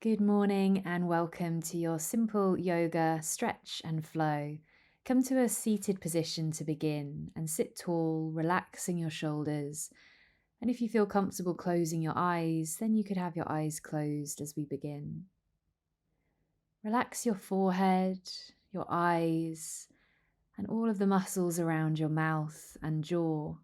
Good morning and welcome to your simple yoga stretch and flow. Come to a seated position to begin and sit tall, relaxing your shoulders. And if you feel comfortable closing your eyes, then you could have your eyes closed as we begin. Relax your forehead, your eyes, and all of the muscles around your mouth and jaw.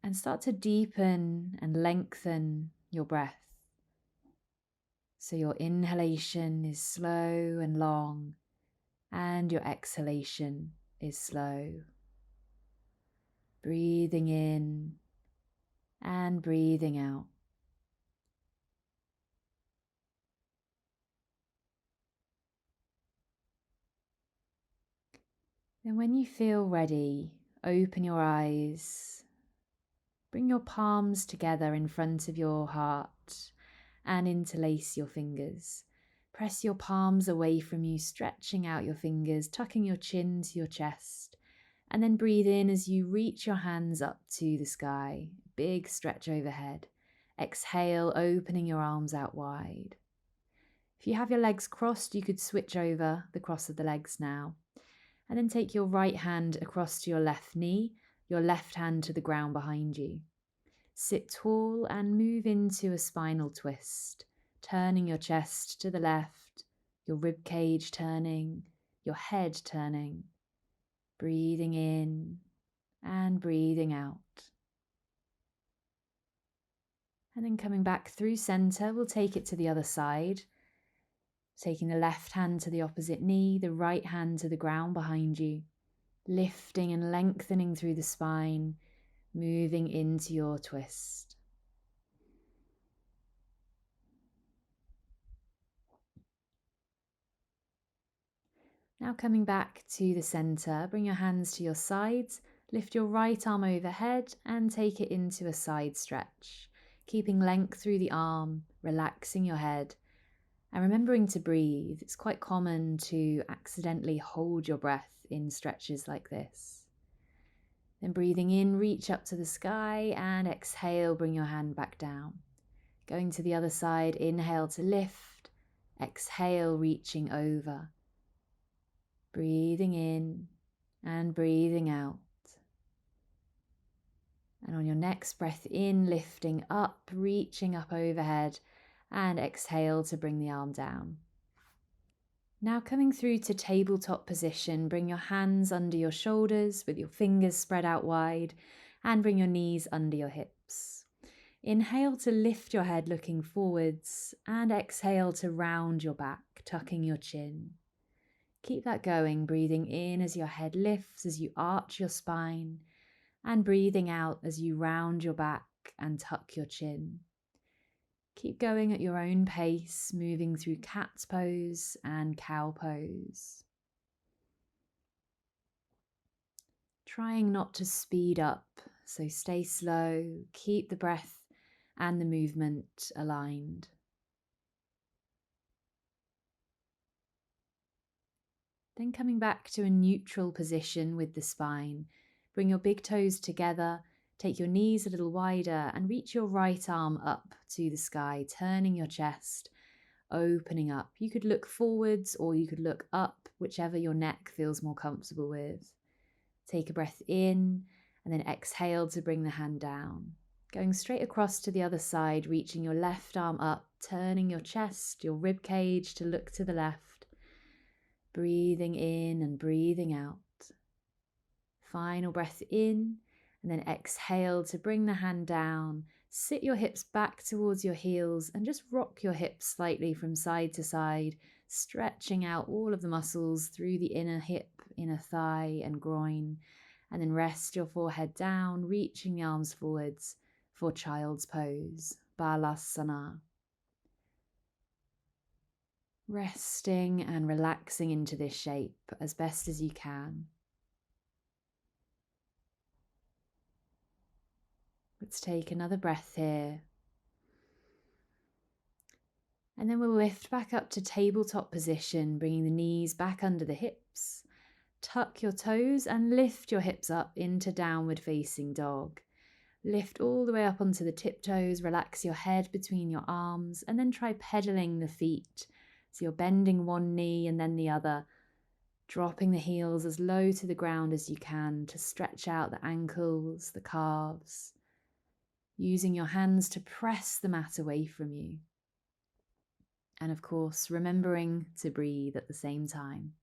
And start to deepen and lengthen your breath. So your inhalation is slow and long, and your exhalation is slow. Breathing in and breathing out. Then when you feel ready, open your eyes. Bring your palms together in front of your heart and interlace your fingers. Press your palms away from you, stretching out your fingers, tucking your chin to your chest. And then breathe in as you reach your hands up to the sky. Big stretch overhead. Exhale, opening your arms out wide. If you have your legs crossed, you could switch over the cross of the legs now. And then take your right hand across to your left knee, your left hand to the ground behind you. Sit tall and move into a spinal twist, turning your chest to the left, your rib cage turning, your head turning. Breathing in and breathing out. And then coming back through center, we'll take it to the other side. Taking the left hand to the opposite knee, the right hand to the ground behind you. Lifting and lengthening through the spine, moving into your twist. Now coming back to the center, bring your hands to your sides, lift your right arm overhead and take it into a side stretch, keeping length through the arm, relaxing your head, and remembering to breathe. It's quite common to accidentally hold your breath in stretches like this. Then breathing in, reach up to the sky, and exhale, bring your hand back down. Going to the other side, inhale to lift, exhale, reaching over. Breathing in and breathing out. And on your next breath in, lifting up, reaching up overhead, and exhale to bring the arm down. Now coming through to tabletop position, bring your hands under your shoulders with your fingers spread out wide and bring your knees under your hips. Inhale to lift your head looking forwards and exhale to round your back, tucking your chin. Keep that going, breathing in as your head lifts, as you arch your spine, and breathing out as you round your back and tuck your chin. Keep going at your own pace, moving through cat's pose and cow pose. Trying not to speed up, so stay slow, keep the breath and the movement aligned. Then coming back to a neutral position with the spine, bring your big toes together, take your knees a little wider and reach your right arm up to the sky, turning your chest, opening up. You could look forwards or you could look up, whichever your neck feels more comfortable with. Take a breath in and then exhale to bring the hand down. Going straight across to the other side, reaching your left arm up, turning your chest, your rib cage to look to the left. Breathing in and breathing out. Final breath in and then exhale to bring the hand down. Sit your hips back towards your heels and just rock your hips slightly from side to side, stretching out all of the muscles through the inner hip, inner thigh and groin. And then rest your forehead down, reaching the arms forwards for child's pose, Balasana. Resting and relaxing into this shape as best as you can. Let's take another breath here. And then we'll lift back up to tabletop position, bringing the knees back under the hips. Tuck your toes and lift your hips up into downward facing dog. Lift all the way up onto the tiptoes, relax your head between your arms, and then try pedaling the feet. So you're bending one knee and then the other, dropping the heels as low to the ground as you can to stretch out the ankles, the calves, using your hands to press the mat away from you. And of course, remembering to breathe at the same time.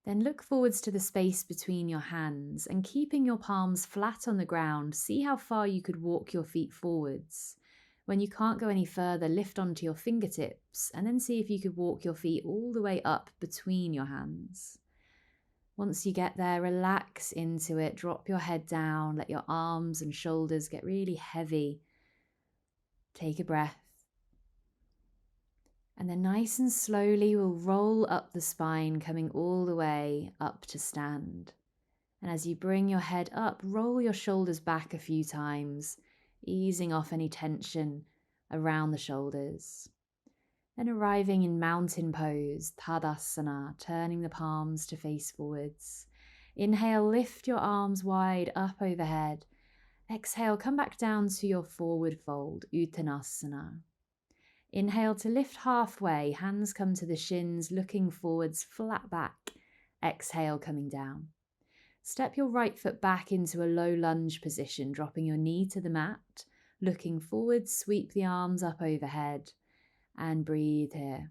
Then look forwards to the space between your hands and keeping your palms flat on the ground, see how far you could walk your feet forwards. When you can't go any further, lift onto your fingertips and then see if you could walk your feet all the way up between your hands. Once you get there, relax into it, drop your head down, let your arms and shoulders get really heavy. Take a breath. And then nice and slowly we'll roll up the spine, coming all the way up to stand. And as you bring your head up, roll your shoulders back a few times, easing off any tension around the shoulders. Then arriving in mountain pose, Tadasana, turning the palms to face forwards. Inhale, lift your arms wide up overhead. Exhale, come back down to your forward fold, Uttanasana. Inhale to lift halfway, hands come to the shins, looking forwards, flat back. Exhale, coming down. Step your right foot back into a low lunge position, dropping your knee to the mat. Looking forward, sweep the arms up overhead and breathe here.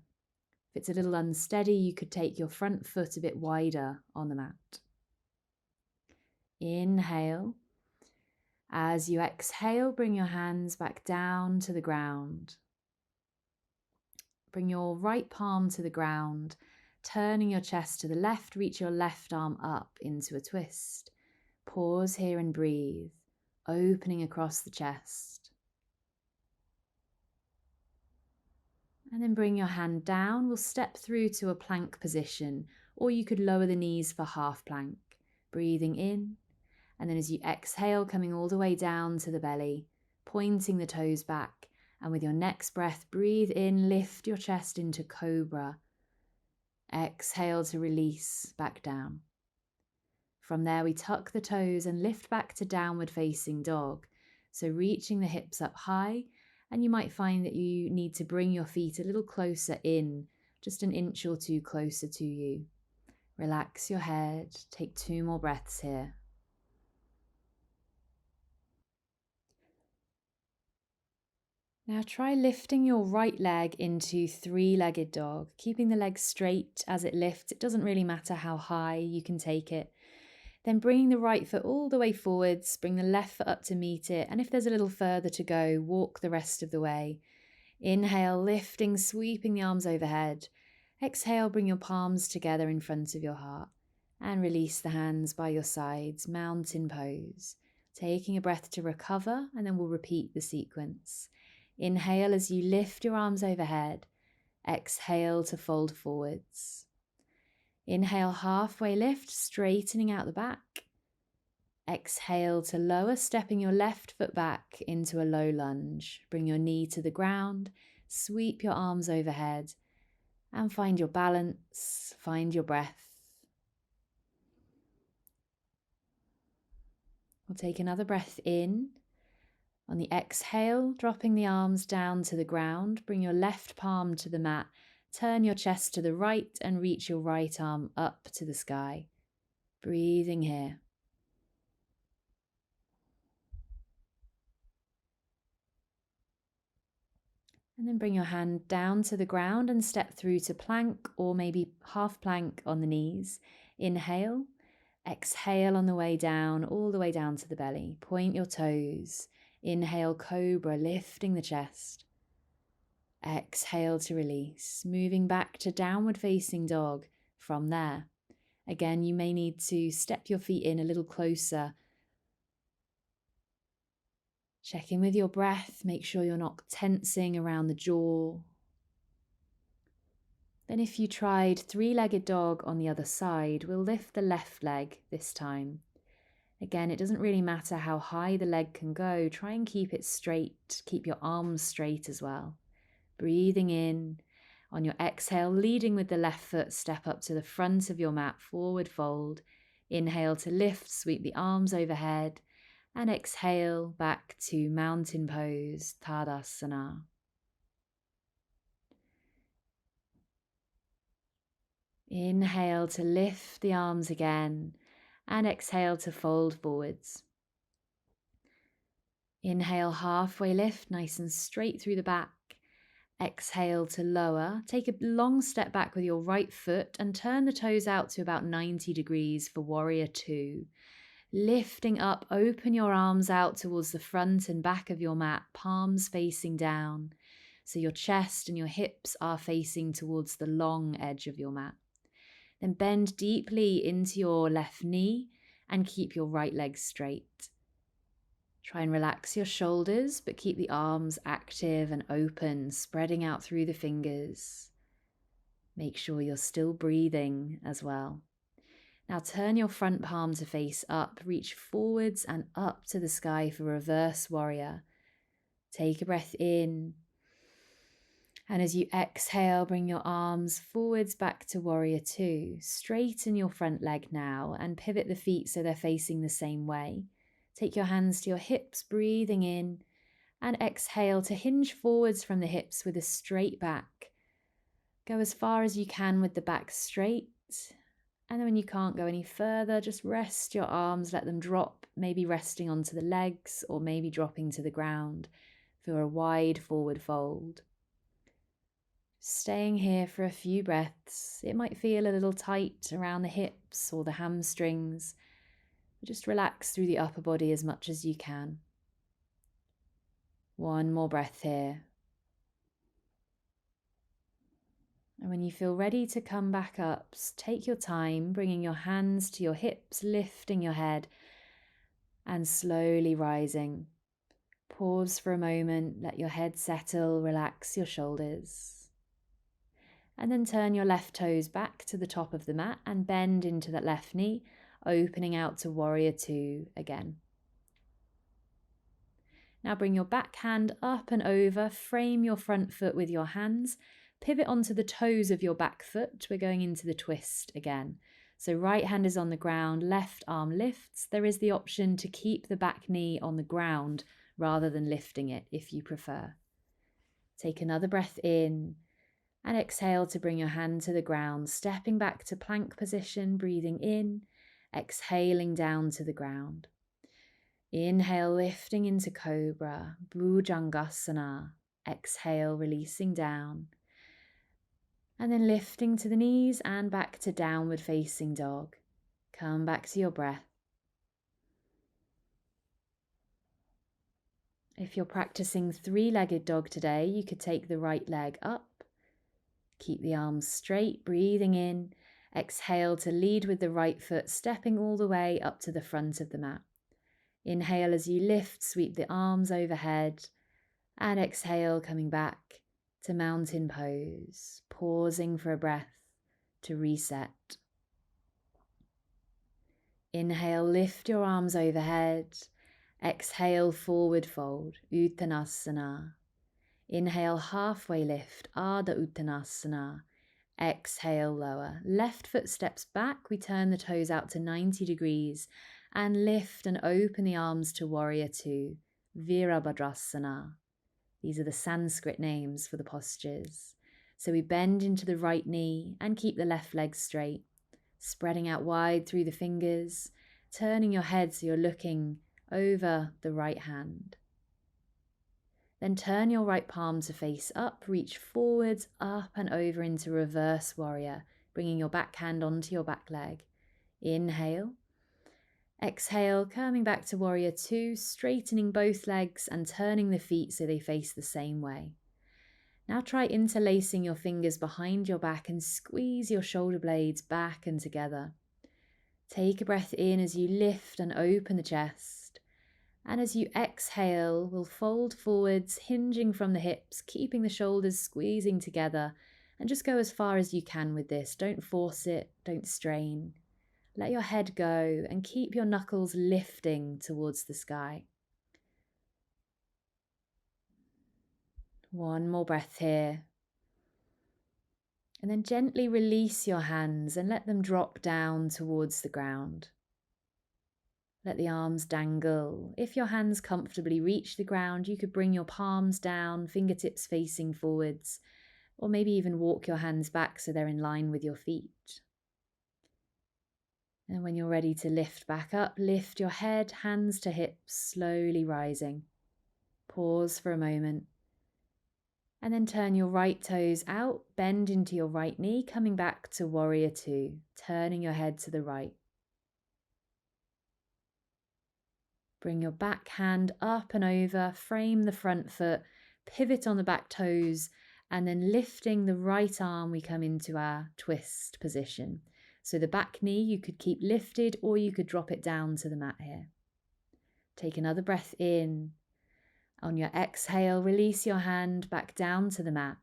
If it's a little unsteady, you could take your front foot a bit wider on the mat. Inhale. As you exhale, bring your hands back down to the ground. Bring your right palm to the ground, turning your chest to the left, reach your left arm up into a twist. Pause here and breathe, opening across the chest. And then bring your hand down. We'll step through to a plank position, or you could lower the knees for half plank. Breathing in, and then as you exhale, coming all the way down to the belly, pointing the toes back. And with your next breath, breathe in, lift your chest into cobra. Exhale to release back down. From there, we tuck the toes and lift back to downward facing dog. So reaching the hips up high, and you might find that you need to bring your feet a little closer in, just an inch or two closer to you. Relax your head, take 2 more breaths here. Now try lifting your right leg into 3-legged dog, keeping the leg straight as it lifts. It doesn't really matter how high you can take it. Then bringing the right foot all the way forwards, bring the left foot up to meet it. And if there's a little further to go, walk the rest of the way. Inhale, lifting, sweeping the arms overhead. Exhale, bring your palms together in front of your heart. And release the hands by your sides, mountain pose. Taking a breath to recover, and then we'll repeat the sequence. Inhale as you lift your arms overhead. Exhale to fold forwards. Inhale, halfway lift, straightening out the back. Exhale to lower, stepping your left foot back into a low lunge. Bring your knee to the ground, sweep your arms overhead, and find your balance, find your breath. We'll take another breath in. On the exhale, dropping the arms down to the ground, bring your left palm to the mat, turn your chest to the right and reach your right arm up to the sky. Breathing here. And then bring your hand down to the ground and step through to plank or maybe half plank on the knees. Inhale, exhale on the way down, all the way down to the belly. Point your toes. Inhale, cobra, lifting the chest. Exhale to release, moving back to downward facing dog from there. Again, you may need to step your feet in a little closer. Check in with your breath, make sure you're not tensing around the jaw. Then if you tried 3-legged dog on the other side, we'll lift the left leg this time. Again, it doesn't really matter how high the leg can go. Try and keep it straight. Keep your arms straight as well. Breathing in. On your exhale, leading with the left foot, step up to the front of your mat, forward fold. Inhale to lift, sweep the arms overhead. And exhale back to mountain pose, Tadasana. Inhale to lift the arms again and exhale to fold forwards. Inhale, halfway lift, nice and straight through the back. Exhale to lower. Take a long step back with your right foot and turn the toes out to about 90 degrees for warrior two. Lifting up, open your arms out towards the front and back of your mat, palms facing down. So your chest and your hips are facing towards the long edge of your mat. Then bend deeply into your left knee and keep your right leg straight. Try and relax your shoulders, but keep the arms active and open, spreading out through the fingers. Make sure you're still breathing as well. Now turn your front palm to face up, reach forwards and up to the sky for reverse warrior. Take a breath in. And as you exhale, bring your arms forwards back to warrior two. Straighten your front leg now and pivot the feet so they're facing the same way. Take your hands to your hips, breathing in, and exhale to hinge forwards from the hips with a straight back. Go as far as you can with the back straight. And then when you can't go any further, just rest your arms, let them drop, maybe resting onto the legs or maybe dropping to the ground for a wide forward fold. Staying here for a few breaths. It might feel a little tight around the hips or the hamstrings. Just relax through the upper body as much as you can. One more breath here. And when you feel ready to come back up, take your time, bringing your hands to your hips, lifting your head, and slowly rising. Pause for a moment, let your head settle, relax your shoulders. And then turn your left toes back to the top of the mat and bend into that left knee, opening out to warrior two again. Now bring your back hand up and over, frame your front foot with your hands, pivot onto the toes of your back foot. We're going into the twist again. So right hand is on the ground, left arm lifts. There is the option to keep the back knee on the ground rather than lifting it if you prefer. Take another breath in and exhale to bring your hand to the ground, stepping back to plank position, breathing in, exhaling down to the ground. Inhale, lifting into cobra, bhujangasana. Exhale, releasing down. And then lifting to the knees and back to downward facing dog. Come back to your breath. If you're practicing three-legged dog today, you could take the right leg up. Keep the arms straight, breathing in. Exhale to lead with the right foot, stepping all the way up to the front of the mat. Inhale as you lift, sweep the arms overhead. And exhale, coming back to mountain pose, pausing for a breath to reset. Inhale, lift your arms overhead. Exhale, forward fold, Uttanasana. Inhale, halfway lift, Ardha Uttanasana. Exhale, lower. Left foot steps back. We turn the toes out to 90 degrees and lift and open the arms to warrior two, Virabhadrasana. These are the Sanskrit names for the postures. So we bend into the right knee and keep the left leg straight, spreading out wide through the fingers, turning your head so you're looking over the right hand. Then turn your right palm to face up, reach forwards, up and over into reverse warrior, bringing your back hand onto your back leg. Inhale. Exhale, coming back to warrior two, straightening both legs and turning the feet so they face the same way. Now try interlacing your fingers behind your back and squeeze your shoulder blades back and together. Take a breath in as you lift and open the chest. And as you exhale, we'll fold forwards, hinging from the hips, keeping the shoulders squeezing together, and just go as far as you can with this. Don't force it, don't strain. Let your head go and keep your knuckles lifting towards the sky. One more breath here. And then gently release your hands and let them drop down towards the ground. Let the arms dangle. If your hands comfortably reach the ground, you could bring your palms down, fingertips facing forwards, or maybe even walk your hands back so they're in line with your feet. And when you're ready to lift back up, lift your head, hands to hips, slowly rising. Pause for a moment. And then turn your right toes out, bend into your right knee, coming back to warrior two, turning your head to the right. Bring your back hand up and over, frame the front foot, pivot on the back toes, and then lifting the right arm, we come into our twist position. So the back knee you could keep lifted or you could drop it down to the mat here. Take another breath in. On your exhale, release your hand back down to the mat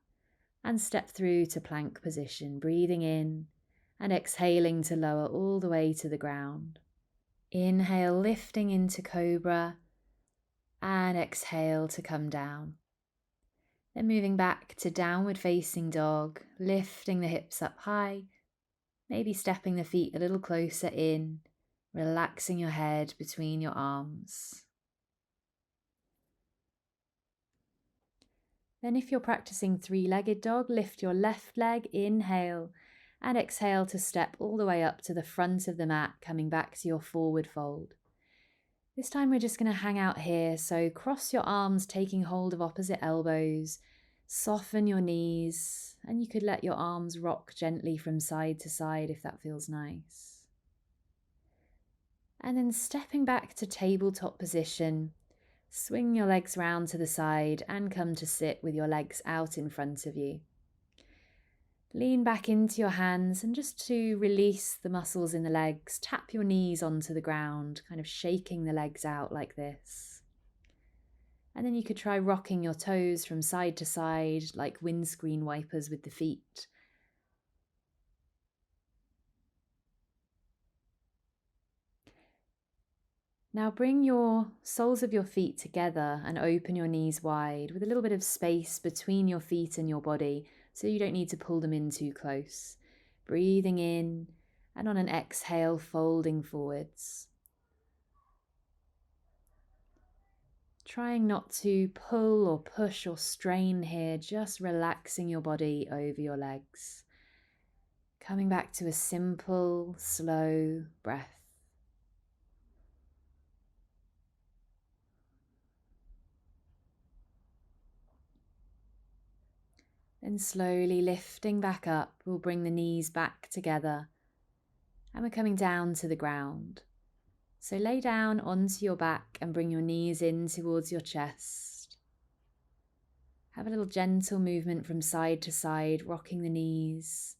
and step through to plank position, breathing in and exhaling to lower all the way to the ground. Inhale, lifting into cobra, and exhale to come down. Then moving back to downward facing dog, lifting the hips up high, maybe stepping the feet a little closer in, relaxing your head between your arms. Then if you're practicing three-legged dog, lift your left leg, inhale, and exhale to step all the way up to the front of the mat, coming back to your forward fold. This time we're just going to hang out here, so cross your arms, taking hold of opposite elbows, soften your knees, and you could let your arms rock gently from side to side if that feels nice. And then stepping back to tabletop position, swing your legs round to the side and come to sit with your legs out in front of you. Lean back into your hands, and just to release the muscles in the legs, tap your knees onto the ground, kind of shaking the legs out like this. And then you could try rocking your toes from side to side like windscreen wipers with the feet. Now bring your soles of your feet together and open your knees wide with a little bit of space between your feet and your body, so you don't need to pull them in too close. Breathing in, and on an exhale, folding forwards. Trying not to pull or push or strain here, just relaxing your body over your legs. Coming back to a simple, slow breath. Then slowly lifting back up, we'll bring the knees back together and we're coming down to the ground. So lay down onto your back and bring your knees in towards your chest. Have a little gentle movement from side to side, rocking the knees,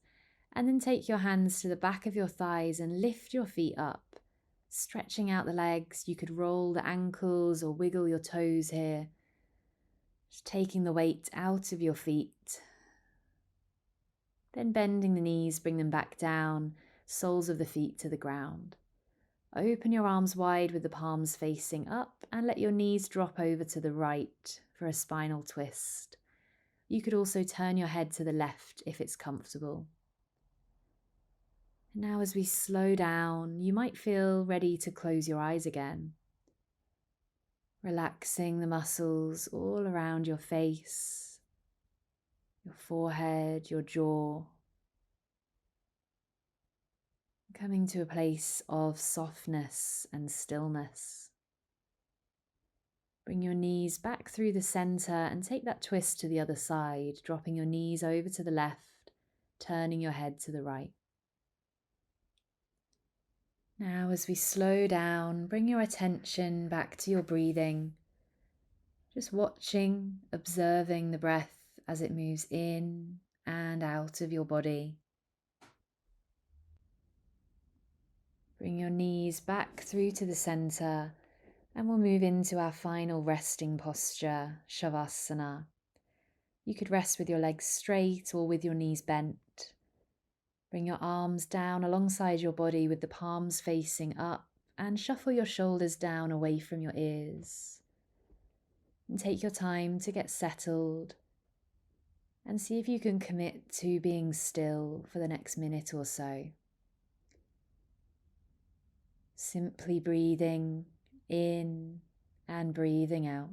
and then take your hands to the back of your thighs and lift your feet up, stretching out the legs. You could roll the ankles or wiggle your toes here, just taking the weight out of your feet. Then bending the knees, bring them back down, soles of the feet to the ground. Open your arms wide with the palms facing up and let your knees drop over to the right for a spinal twist. You could also turn your head to the left if it's comfortable. Now as we slow down, you might feel ready to close your eyes again. Relaxing the muscles all around your face, your forehead, your jaw. Coming to a place of softness and stillness. Bring your knees back through the center and take that twist to the other side, dropping your knees over to the left, turning your head to the right. Now as we slow down, bring your attention back to your breathing, just watching, observing the breath as it moves in and out of your body. Bring your knees back through to the center and we'll move into our final resting posture, Shavasana. You could rest with your legs straight or with your knees bent. Bring your arms down alongside your body with the palms facing up and shuffle your shoulders down away from your ears. And take your time to get settled and see if you can commit to being still for the next minute or so. Simply breathing in and breathing out.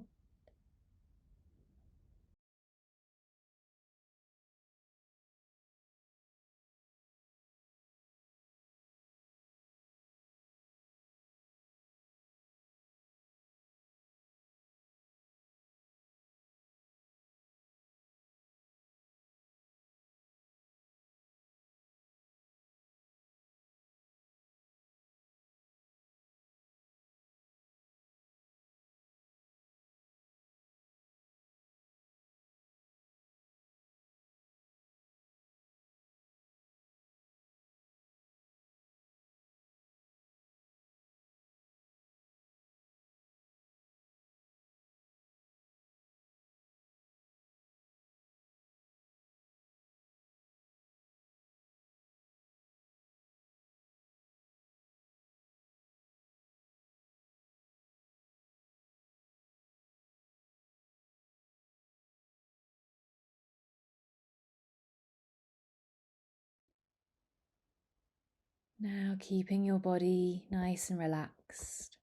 Now, keeping your body nice and relaxed,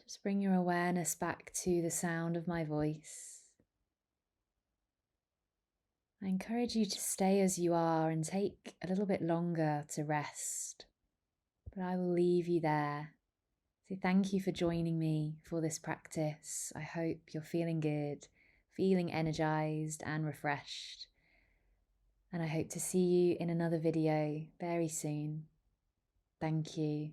just bring your awareness back to the sound of my voice. I encourage you to stay as you are and take a little bit longer to rest, but I will leave you there. So thank you for joining me for this practice. I hope you're feeling good, feeling energized and refreshed. And I hope to see you in another video very soon. Thank you.